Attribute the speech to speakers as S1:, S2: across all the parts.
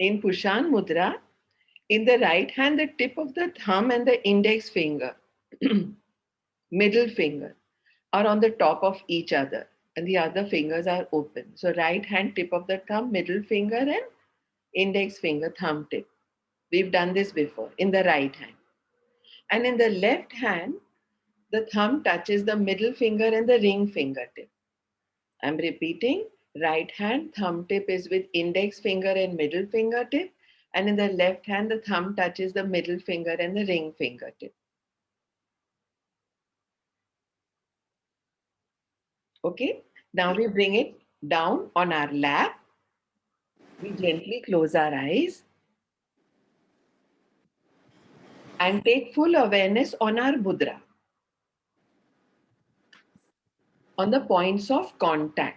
S1: In Pushan Mudra, in the right hand, the tip of the thumb and the index finger, middle finger, are on the top of each other and the other fingers are open. So right hand tip of the thumb, middle finger and index finger, thumb tip. We've done this before in the right hand. And in the left hand, the thumb touches the middle finger and the ring fingertip. I'm repeating, right hand thumb tip is with index finger and middle fingertip. And in the left hand, the thumb touches the middle finger and the ring fingertip. Okay, now we bring it down on our lap. We gently close our eyes and take full awareness on our mudra, on the points of contact.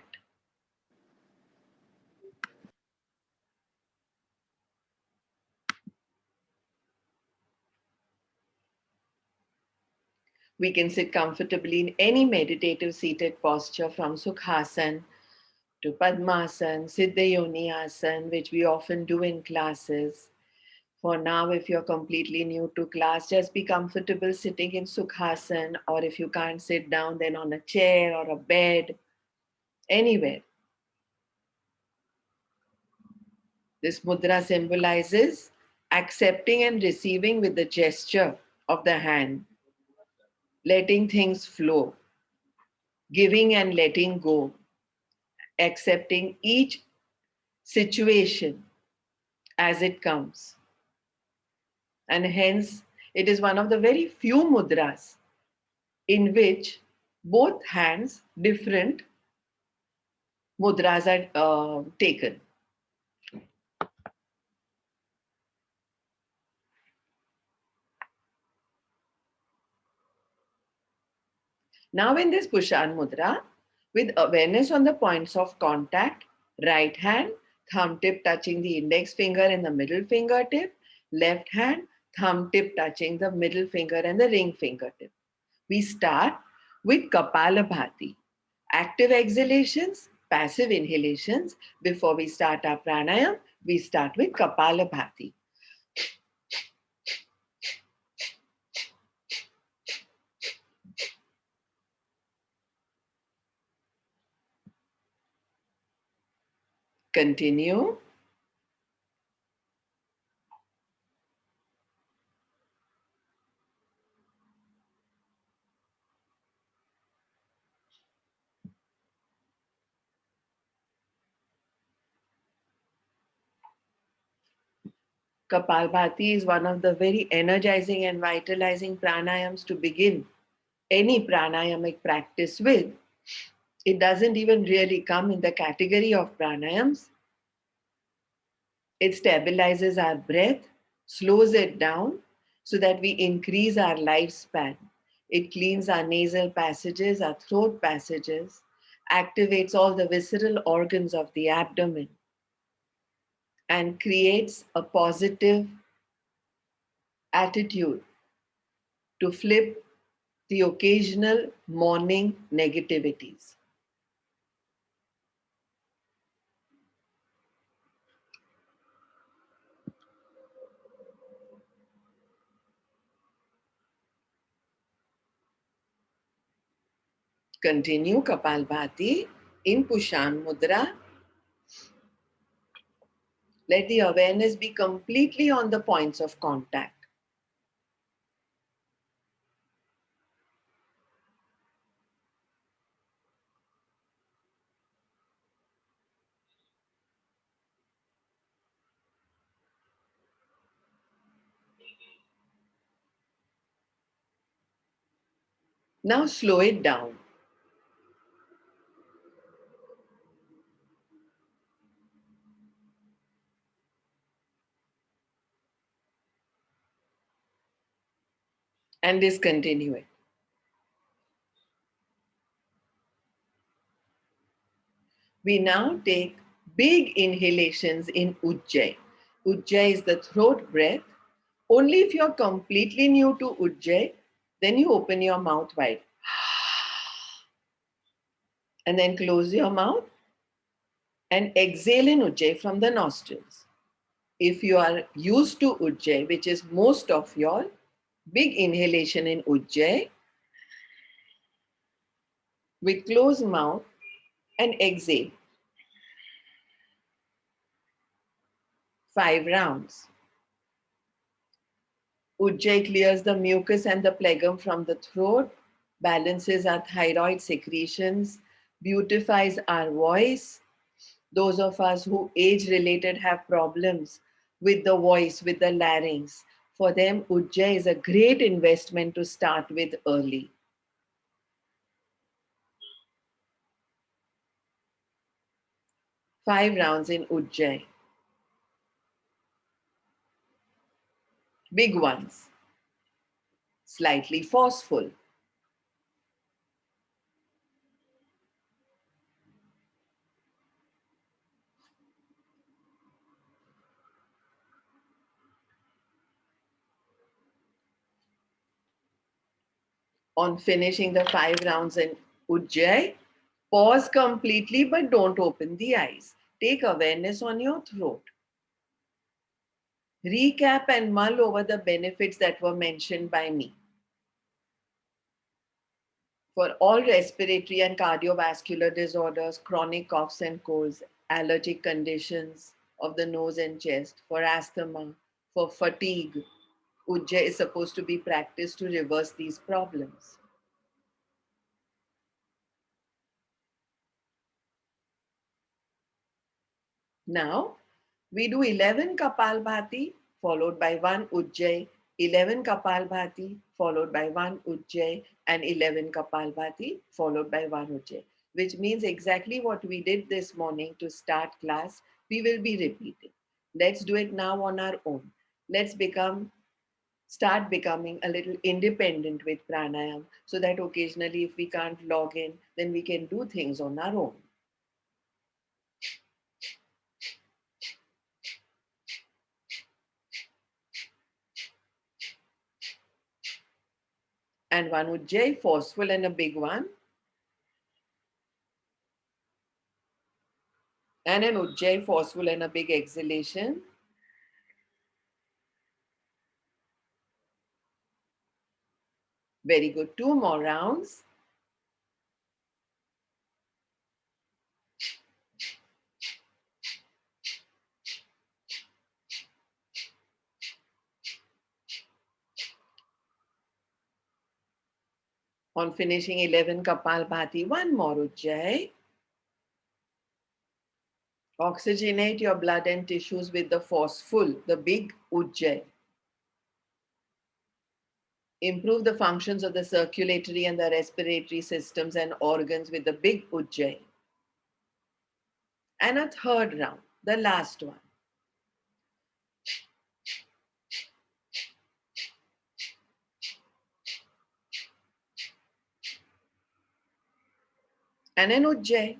S1: We can sit comfortably in any meditative seated posture from Sukhasana to Padmasana, Siddha Yoni Asana, which we often do in classes. For now, if you're completely new to class, just be comfortable sitting in Sukhasana, or if you can't sit down, then on a chair or a bed, anywhere. This mudra symbolizes accepting and receiving with the gesture of the hand, letting things flow, giving and letting go, accepting each situation as it comes. And hence, it is one of the very few mudras in which both hands, different mudras are taken. Now in this Pushan Mudra, with awareness on the points of contact, right hand, thumb tip touching the index finger and the middle fingertip, left hand, thumb tip touching the middle finger and the ring fingertip. We start with Kapalabhati. Active exhalations, passive inhalations. Before we start our pranayam, we start with Kapalabhati. Continue. Kapalbhati is one of the very energizing and vitalizing pranayams to begin any pranayamic practice with. It doesn't even really come in the category of pranayams. It stabilizes our breath, slows it down so that we increase our lifespan. It cleans our nasal passages, our throat passages, activates all the visceral organs of the abdomen, and creates a positive attitude to flip the occasional morning negativities. Continue Kapalbhati in Pushan Mudra. Let the awareness be completely on the points of contact. Now slow it down. And discontinue it. We now take big inhalations in Ujjayi. Ujjayi is the throat breath. Only if you're completely new to Ujjayi, then you open your mouth wide. And then close your mouth and exhale in Ujjayi from the nostrils. If you are used to Ujjayi, which is most of your big inhalation in Ujjayi, with closed mouth and exhale 5 rounds. Ujjayi clears the mucus and the phlegm from the throat, balances our thyroid secretions, beautifies our voice. Those of us who age-related have problems with the voice, with the larynx, for them Ujjayi is a great investment to start with early. Five rounds in Ujjayi. Big ones, slightly forceful. On finishing the 5 rounds in Ujjayi, pause completely but don't open the eyes. Take awareness on your throat. Recap and mull over the benefits that were mentioned by me. For all respiratory and cardiovascular disorders, chronic coughs and colds, allergic conditions of the nose and chest, for asthma, for fatigue, Ujjayi is supposed to be practiced to reverse these problems. Now, we do 11 Kapalbhati followed by 1 Ujjayi, 11 Kapalbhati followed by 1 Ujjayi, and 11 Kapalbhati followed by 1 Ujjayi, which means exactly what we did this morning to start class, we will be repeating. Let's do it now on our own. Let's start becoming a little independent with pranayam so that occasionally if we can't log in, then we can do things on our own. And 1 Ujjayi, forceful and a big one. And an Ujjayi, forceful and a big exhalation. Very good. 2 more rounds. On finishing 11 Kapalbhati, 1 more Ujjayi. Oxygenate your blood and tissues with the forceful, the big Ujjayi. Improve the functions of the circulatory and the respiratory systems and organs with the big Ujjayi. And a third round, the last one. And an Ujjayi.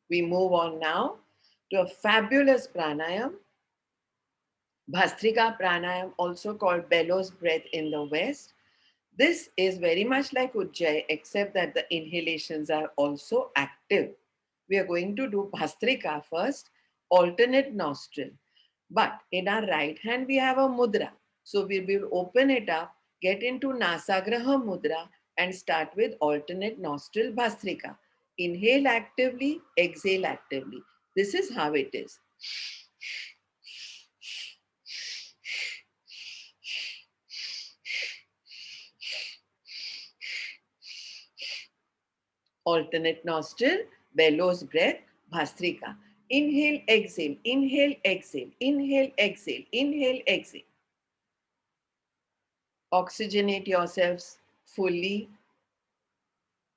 S1: We move on now to a fabulous pranayam, Bhastrika Pranayam, also called bellows breath in the West. This is very much like Ujjayi, except that the inhalations are also active. We are going to do Bhastrika first, alternate nostril. But in our right hand, we have a mudra. So we will open it up, get into Nasagraha mudra, and start with alternate nostril Bhastrika. Inhale actively, exhale actively. This is how it is. Alternate nostril, bellows breath, Bhastrika. Inhale, exhale, inhale, exhale, inhale, exhale, inhale, exhale. Oxygenate yourselves fully.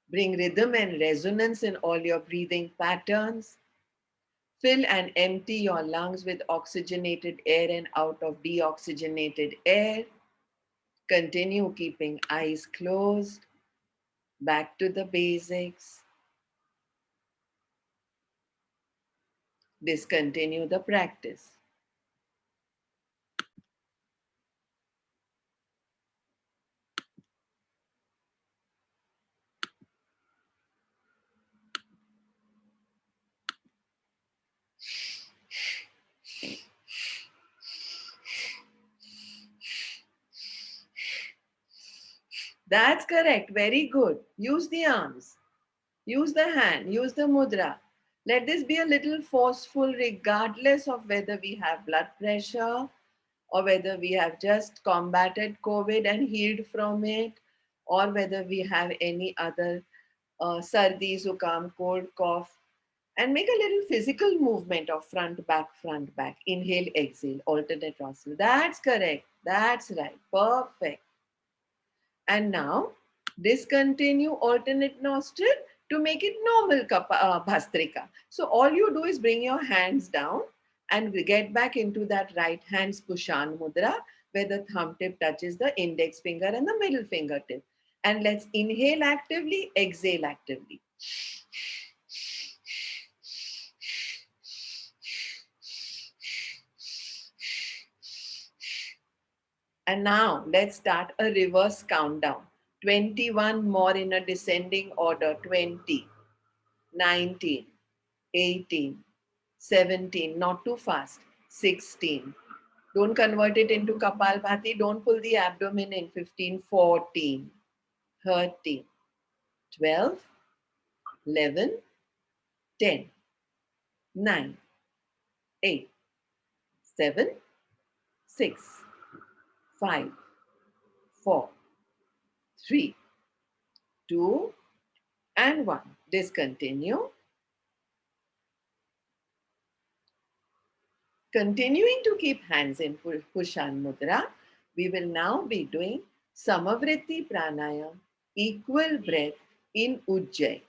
S1: Bring rhythm and resonance in all your breathing patterns. Fill and empty your lungs with oxygenated air and out of deoxygenated air. Continue keeping eyes closed. Back to the basics. Discontinue the practice. That's correct. Very good. Use the arms. Use the hand. Use the mudra. Let this be a little forceful regardless of whether we have blood pressure or whether we have just combated COVID and healed from it, or whether we have any other sardi, zukam, cold, cough. And make a little physical movement of front, back, inhale, exhale, alternate nostril. That's correct. That's right. Perfect. And now discontinue alternate nostril to make it normal Bhastrika. So all you do is bring your hands down and get back into that right hand's Pushan Mudra where the thumb tip touches the index finger and the middle fingertip. And let's inhale actively, exhale actively. And now let's start a reverse countdown. 21 more in a descending order. 20, 19, 18, 17, not too fast. 16. Don't convert it into Kapalbhati. Don't pull the abdomen in. 15, 14, 13, 12, 11, 10, 9, 8, 7, 6, 5, 4, 3, 2, and 1. Discontinue. Continuing to keep hands in Pushan Mudra, we will now be doing Samavriti Pranayama, equal breath in Ujjayi.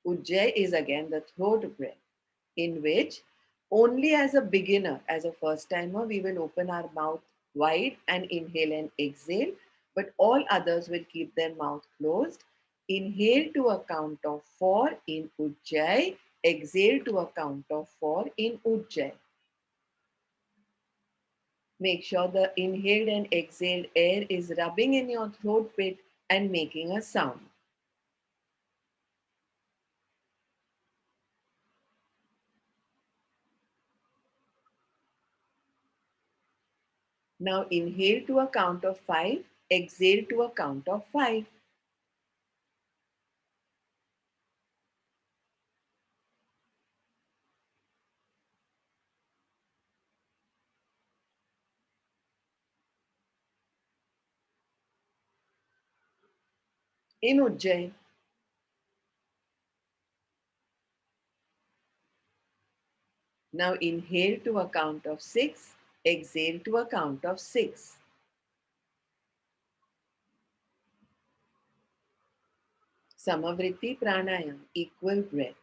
S1: Ujjayi is again the throat breath, in which only as a beginner, as a first timer, we will open our mouth wide and inhale and exhale, but all others will keep their mouth closed. Inhale to a count of 4 in Ujjayi, exhale to a count of 4 in Ujjayi. Make sure the inhaled and exhaled air is rubbing in your throat pit and making a sound. Now inhale to a count of 5, exhale to a count of 5. In Ujjayi. Now inhale to a count of 6, exhale to a count of 6. Samavriti Pranayama, equal breath.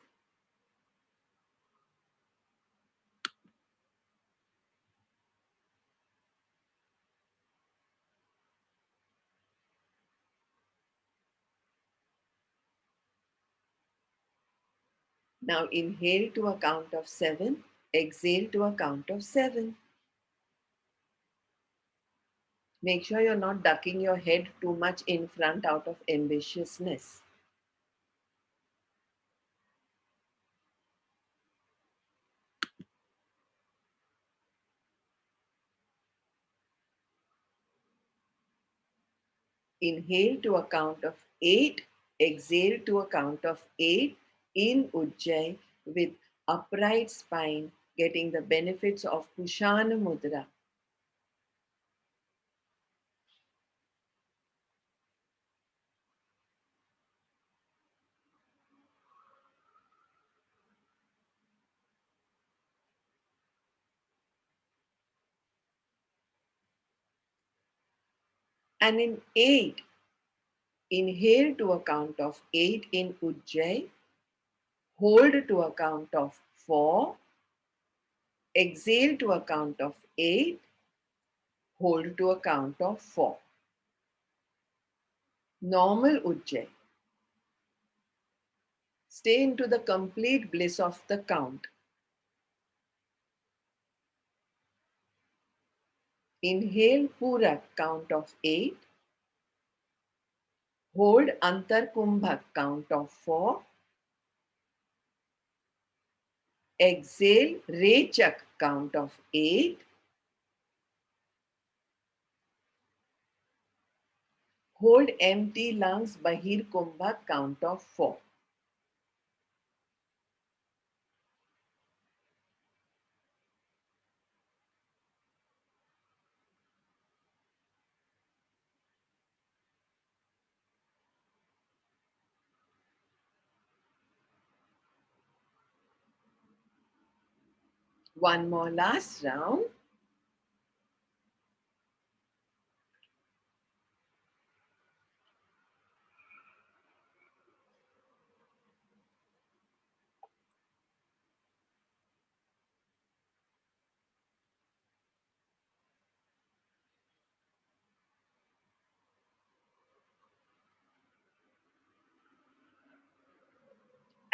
S1: Now inhale to a count of 7, exhale to a count of 7. Make sure you're not ducking your head too much in front out of ambitiousness. Inhale to a count of 8, exhale to a count of 8 in Ujjayi with upright spine, getting the benefits of Pushan Mudra. And in 8, inhale to a count of 8 in Ujjayi, hold to a count of 4, exhale to a count of 8, hold to a count of 4. Normal Ujjayi. Stay into the complete bliss of the count. Inhale Pura, count of 8. Hold Antar Kumbhak, count of 4. Exhale Rechak, count of 8. Hold empty lungs, Bahir Kumbha, count of 4. One more last round.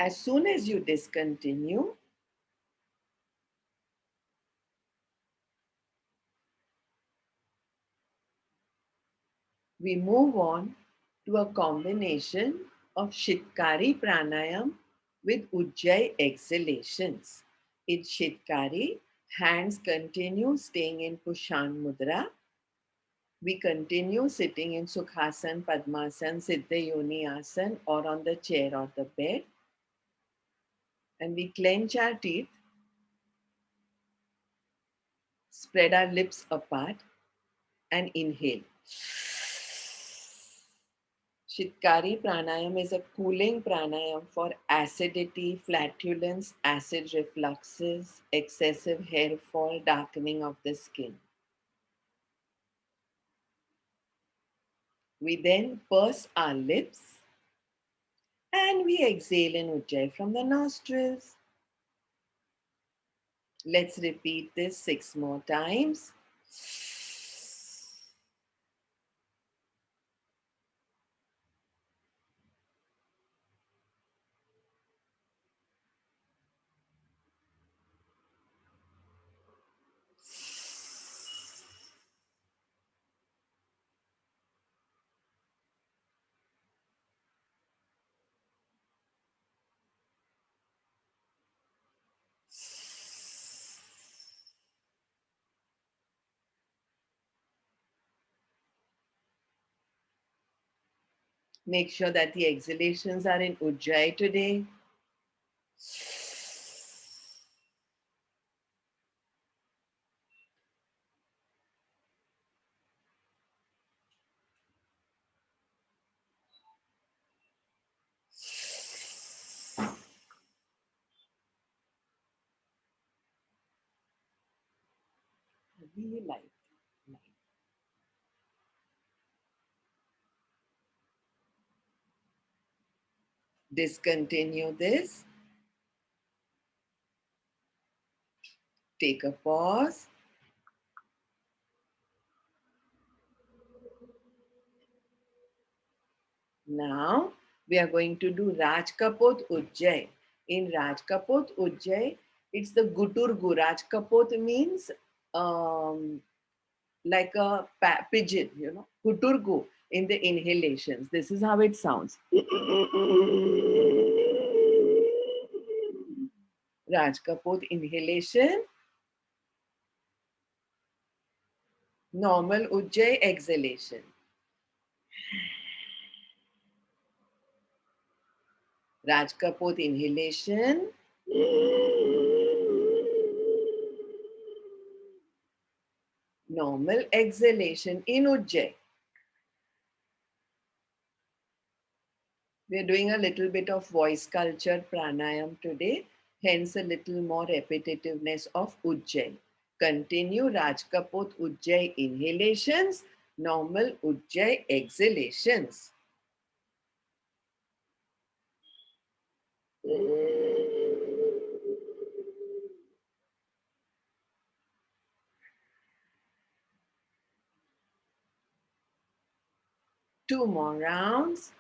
S1: As soon as you discontinue, we move on to a combination of Shitkari Pranayam with Ujjayi exhalations. In Shitkari, hands continue staying in Pushan Mudra. We continue sitting in Sukhasana, Padmasana, Siddha Yoni Asana, or on the chair or the bed. And we clench our teeth, spread our lips apart, and inhale. Shitkari Pranayam is a cooling pranayam for acidity, flatulence, acid refluxes, excessive hair fall, darkening of the skin. We then purse our lips and we exhale in Ujjayi from the nostrils. Let's repeat this 6 more times. Make sure that the exhalations are in Ujjayi today. Be light. Discontinue this. Take a pause. Now we are going to do Raj Kapot Ujjayi. In Raj Kapot Ujjayi, it's the Guturgu. Raj Kapot means like a pigeon, Guturgu in the inhalations. This is how it sounds. Raj Kapot inhalation. Normal Ujjayi exhalation. Raj Kapot inhalation. Normal exhalation in Ujjayi. We're doing a little bit of voice culture pranayam today, hence a little more repetitiveness of Ujjayi. Continue Raj Kapot Ujjayi inhalations, normal Ujjayi exhalations. Two more rounds.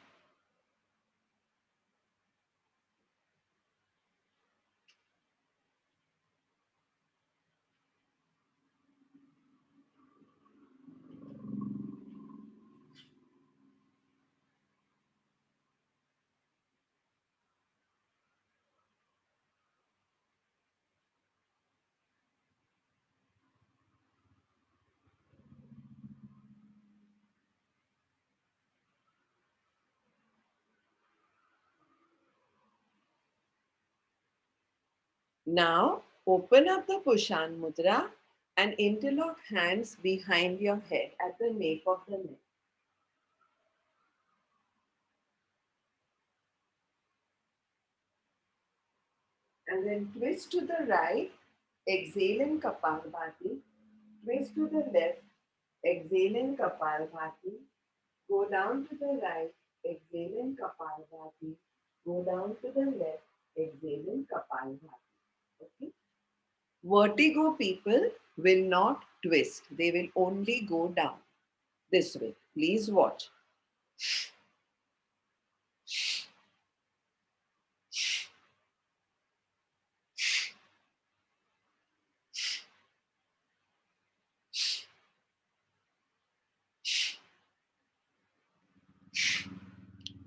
S1: Now open up the Pushan Mudra and interlock hands behind your head at the nape of the neck. And then twist to the right, exhale in Kapalbhati. Twist to the left, exhale in Kapalbhati. Go down to the right, exhale in Kapalbhati. Go down to the left, exhale in Kapalbhati. Okay? Vertigo people will not twist, they will only go down this way. Please watch.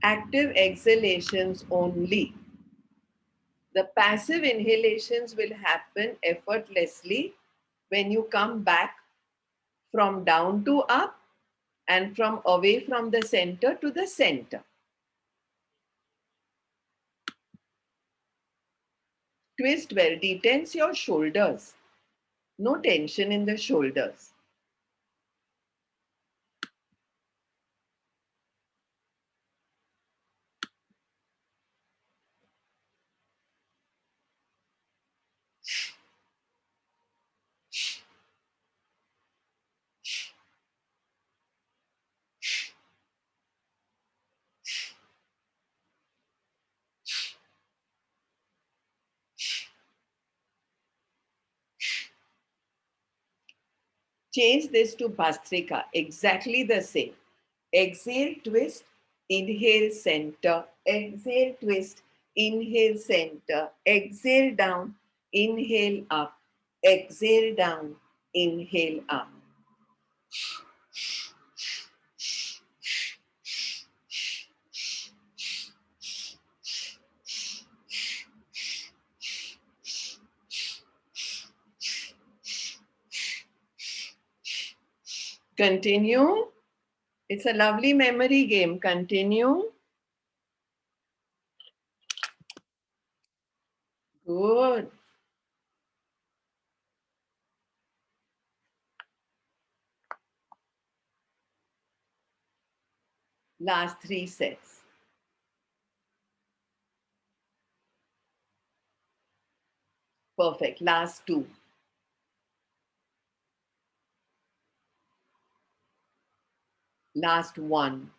S1: Active exhalations only. The passive inhalations will happen effortlessly when you come back from down to up and from away from the center to the center. Twist well, detense your shoulders. No tension in the shoulders. Change this to Bhastrika, exactly the same. Exhale, twist, inhale, center, exhale, twist, inhale, center, exhale down, inhale up, exhale down, inhale up. Continue. It's a lovely memory game. Continue. Good. Last 3 sets. Perfect. Last 2. Last 1.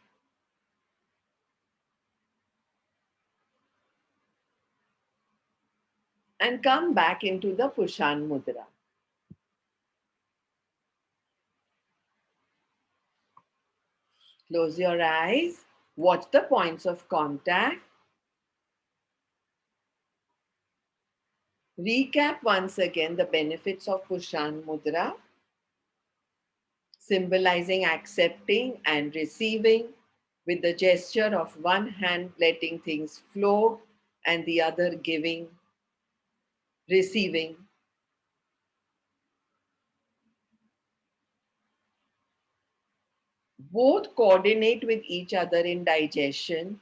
S1: And come back into the Pushan Mudra. Close your eyes. Watch the points of contact. Recap once again the benefits of Pushan Mudra, symbolizing accepting and receiving with the gesture of one hand letting things flow and the other giving, receiving. Both coordinate with each other in digestion,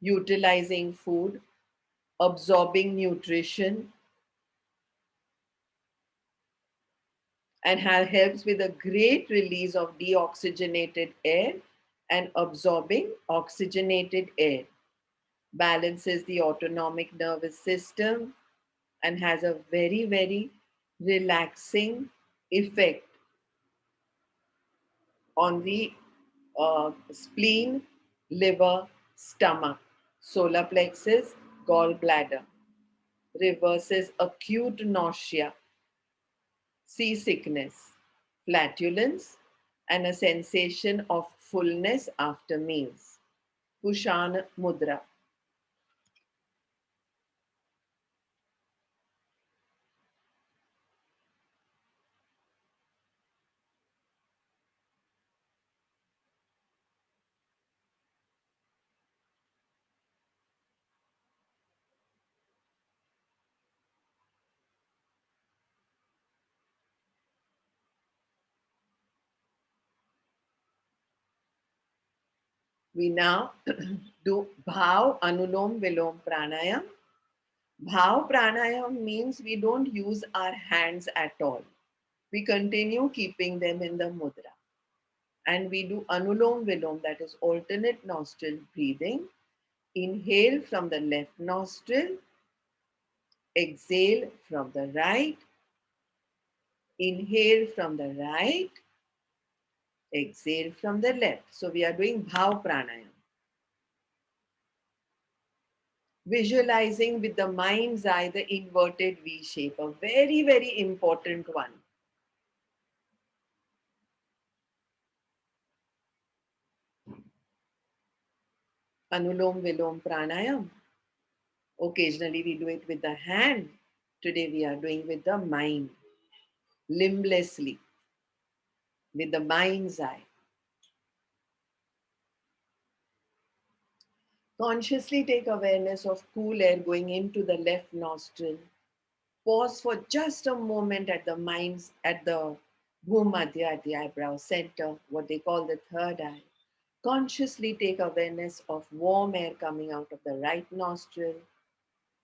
S1: utilizing food, absorbing nutrition, and helps with a great release of deoxygenated air and absorbing oxygenated air, balances the autonomic nervous system, and has a very, very relaxing effect on the spleen, liver, stomach, solar plexus, gallbladder, reverses acute nausea, seasickness, flatulence, and a sensation of fullness after meals. Pushan Mudra. We now do Bhav Anulom Vilom Pranayam. Bhav pranayam means we don't use our hands at all. We continue keeping them in the mudra. And we do anulom vilom, that is alternate nostril breathing. Inhale from the left nostril, exhale from the right, inhale from the right, exhale from the left. So we are doing Bhav Pranayam. Visualizing with the mind's eye the inverted V shape, a very, very important one. Anulom Vilom Pranayam. Occasionally we do it with the hand. Today we are doing with the mind, limblessly, with the mind's eye. Consciously take awareness of cool air going into the left nostril. Pause for just a moment at the mind's, at the bhumadhya, at the eyebrow center, what they call the third eye. Consciously take awareness of warm air coming out of the right nostril.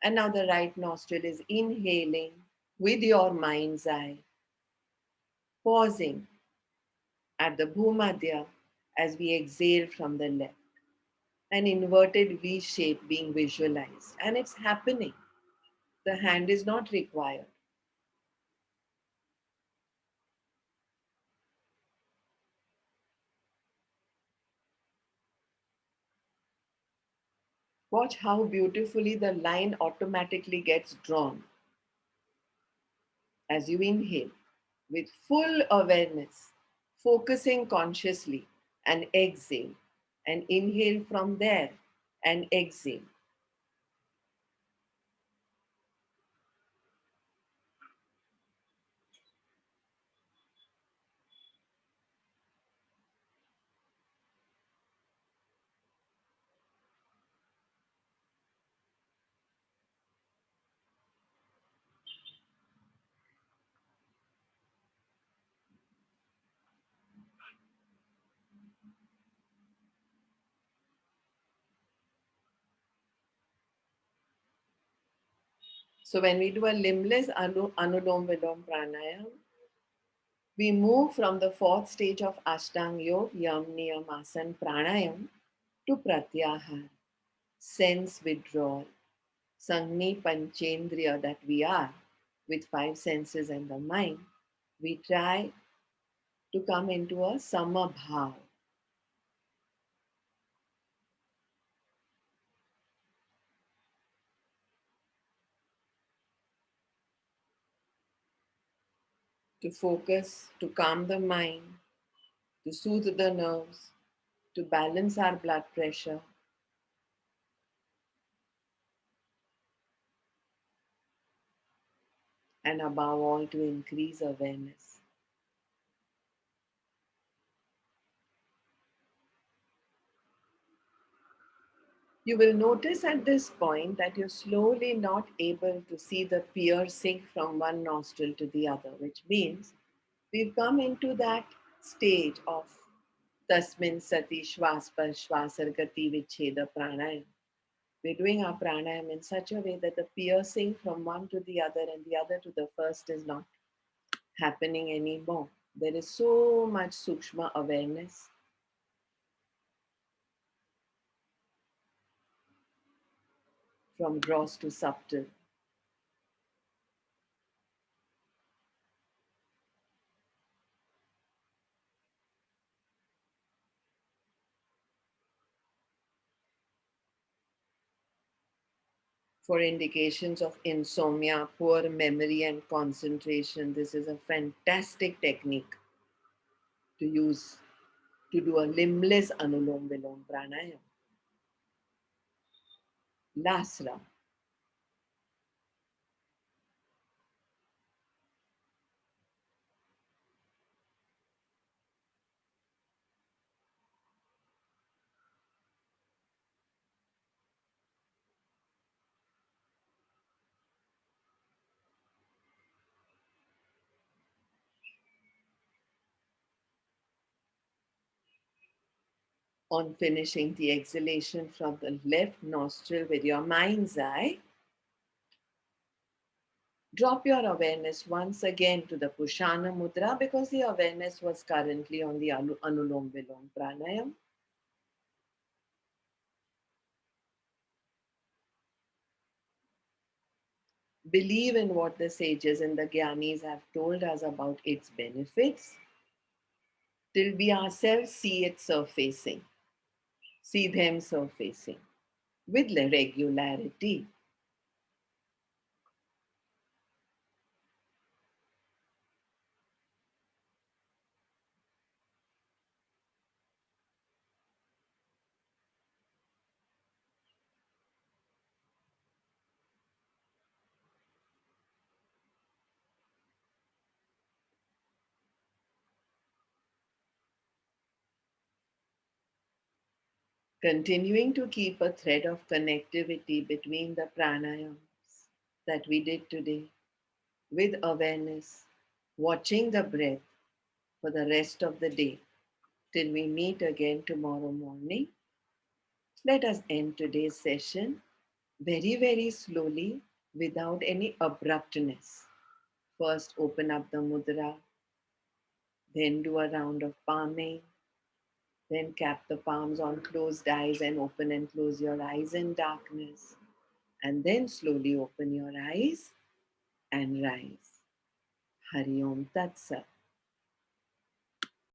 S1: And now the right nostril is inhaling with your mind's eye, pausing at the bhumadhya as we exhale from the left. An inverted V shape being visualized, and it's happening. The hand is not required. Watch how beautifully the line automatically gets drawn as you inhale with full awareness, focusing consciously, and exhale, and inhale from there and exhale. So when we do a limbless Anulom Vilom Pranayam, we move from the fourth stage of Ashtang Yoga, Yam Niyam Asan Pranayam, to Pratyahar, sense withdrawal, Sangni Panchendriya that we are, with five senses and the mind. We try to come into a Samabhav. To focus, to calm the mind, to soothe the nerves, to balance our blood pressure, and above all, to increase awareness. You will notice at this point that you're slowly not able to see the piercing from one nostril to the other, which means we've come into that stage of Tasmin Sati Shwaspar Shwasargati Vicheda Pranayam. We're doing our pranayam in such a way that the piercing from one to the other and the other to the first is not happening anymore. There is so much sukshma awareness. From gross to subtle. For indications of insomnia, poor memory, and concentration, this is a fantastic technique to use to do a limbless Anulom Vilom Pranayam. Last round. On finishing the exhalation from the left nostril with your mind's eye, Drop your awareness once again to the Pushana Mudra because the awareness was currently on the Anulom Vilom Pranayam. Believe in what the sages and the Gyanis have told us about its benefits till we ourselves see it surfacing, see them surfacing with regularity. Continuing to keep a thread of connectivity between the pranayams that we did today with awareness, watching the breath for the rest of the day till we meet again tomorrow morning. Let us end today's session very, very slowly without any abruptness. First, open up the mudra, then do a round of palming, then cap the palms on closed eyes and open and close your eyes in darkness, and then slowly open your eyes and rise. Hari Om Tat Sat.